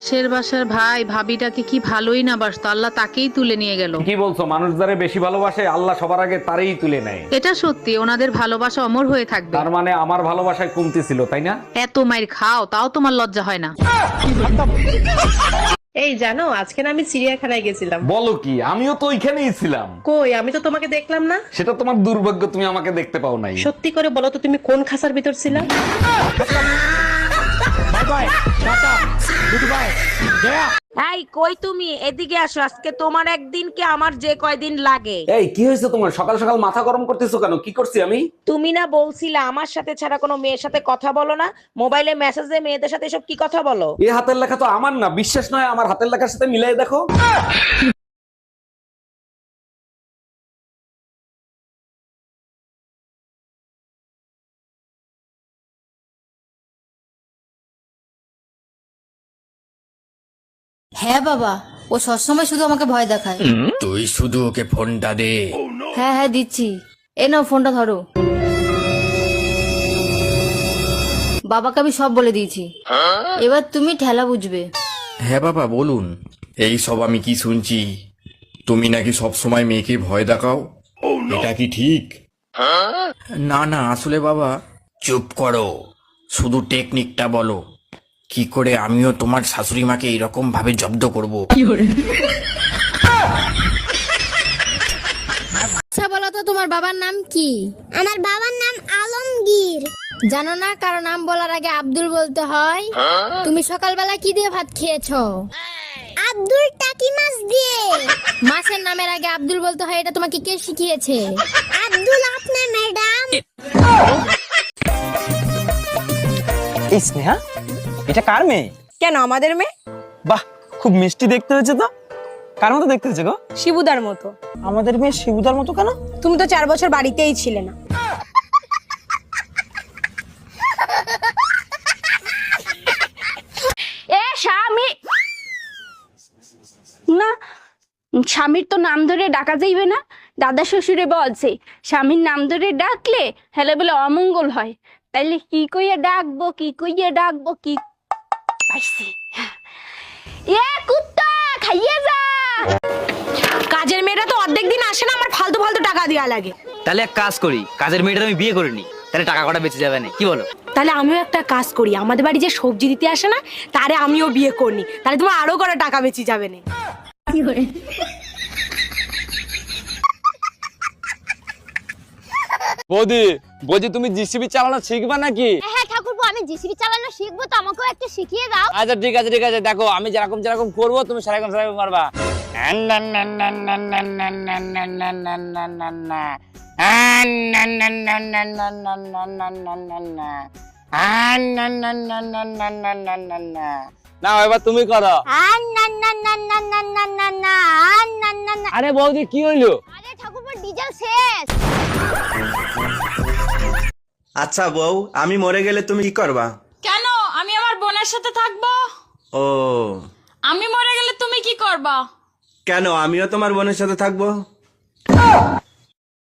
শের বাসার ভাই ভাবিটাকে কি ভালোই না বাসতো, আল্লাহ তাকেই তুলে নিয়ে গেল। কি বলছো? মানুষ যারে বেশি ভালোবাসে আল্লাহ সবার আগে তারই তুলে নেয়। এটা সত্যি, ওনাদের ভালোবাসা অমর হয়ে থাকবে। তার মানে আমার ভালোবাসায় কমতি ছিল, তাই না? এত মাইর খাও তাও তোমার লজ্জা হয় না? এই জানো, আজকে না আমি চিড়িয়াখানায় গেছিলাম। বলো কি? আমিও তো ওইখানেই ছিলাম। কই, আমি তো তোমাকে দেখলাম না। সেটা তোমার দুর্ভাগ্য, তুমি আমাকে দেখতে পাও নাই। সত্যি করে বলো তো, তুমি কোন খাঁচার ভিতর ছিলা? এই কই তুমি, এদিকে আসো। আজকে তোমার একদিন কি আমার যে কয়দিন লাগে। এই কি হয়েছে তোমার? সকাল সকাল মাথা গরম করতেছো কেন? কি করছি আমি? তুমি না বলছিলা আমার সাথে ছাড়া কোনো মেয়ের সাথে কথা বলো না, মোবাইলে মেসেজে মেয়েদের সাথে এসব কি কথা বলো? এই হাতের লেখা তো আমার না, বিশ্বাস নয় আমার হাতের লেখার সাথে মিলাই দেখো। হ্যাঁ বাবা, ও সবসময় শুধু আমাকে ভয় দেখায়। তুই শুধু ওকে ফোনটা দে। হ্যাঁ হ্যাঁ দিচ্ছি, এ নাও ফোনটা ধরো। বাবাকে আমি সব বলে দিয়েছি, এবার তুমি ঠেলা বুঝবে। হ্যাঁ বাবা বলুন। এই সব আমি কি শুনছি? তুমি নাকি সব সময় মেয়েকে ভয় দেখাও, এটা কি ঠিক? না না, আসলে বাবা চুপ করো, শুধু টেকনিকটা বলো, কি করে আমিও তোমার শাশুড়ি মাকে এরকম ভাবে জব্দ করব। আচ্ছা বলো তো, তোমার বাবার নাম কি? আমার বাবার নাম আলমগীর। জানো না কারো নাম বলার আগে আব্দুল বলতে হয়? তুমি সকালবেলা কি দিয়ে ভাত খেয়েছো? আব্দুল টাকি মাছ দিয়ে। মাছের নামের আগে আব্দুল বলতে হয়, এটা তোমাকে কে শিখিয়েছে? আব্দুল আপনার ম্যাডাম। এই স্নেহা, এটা কার মেয়ে? কেন, আমাদের মেয়ে। বাহ, খুব মিষ্টি দেখতে হয়েছে তো। কার মতো দেখতে হয়েছে গো? শিবুদার মতো। আমাদের মেয়ে শিবুদার মতো কেন? তুমি তো 4 বছর বাড়িতেই ছিলে না। এ স্বামী না, স্বামীর তো নাম ধরে ডাকা যাইবে না। দাদা শ্বশুরে বলছে স্বামীর নাম ধরে ডাকলে হেলে বলে অমঙ্গল হয়। তাইলে কি কইয়া ডাকবো, কি কইয়া ডাকবো, কি পাইছি। এ কুত্তা খাইয়ে যা। কাজের মেয়েরা তো অর্ধেক দিন আসে না, আমার ফালতু ফালতু টাকা দেওয়া লাগে। তাহলে এক কাজ করি, কাজের মেয়েটা আমি বিয়ে করে নি, তাহলে টাকা কটা বেঁচে যাবে না, কি বলো? তাহলে আমিও একটা কাজ করি, আমাদের বাড়ি যে সবজি দিতে আসে না, তারে আমিও বিয়ে করনি, তাহলে তোমার আরো করে টাকা বেঁচে যাবে না। বৌদি বলছি, তুমি জিসিবি চালানো শিখবা নাকি? হ্যাঁ ঠাকুরপো, আমি জিসিবি চালানো শিখবো, তো আমাকেও একটু শিখিয়ে দাও। আচ্ছা ঠিক আছে ঠিক আছে, দেখো আমি যেরকম যেরকম করবো তুমি সেরকম সেরকম পারবা। না এবার তুমি করো। আরে বৌদি কি হইলো? আরে ঠাকুরপো, ডিজেল শেষ। আচ্ছা বউ, আমি মরে গেলে তুমি কি করবা? কেন, আমি আমার বোনের সাথে থাকবো। ও, আমি মরে গেলে তুমি কি করবা? কেন আমিও তোমার বোনের সাথে থাকবো?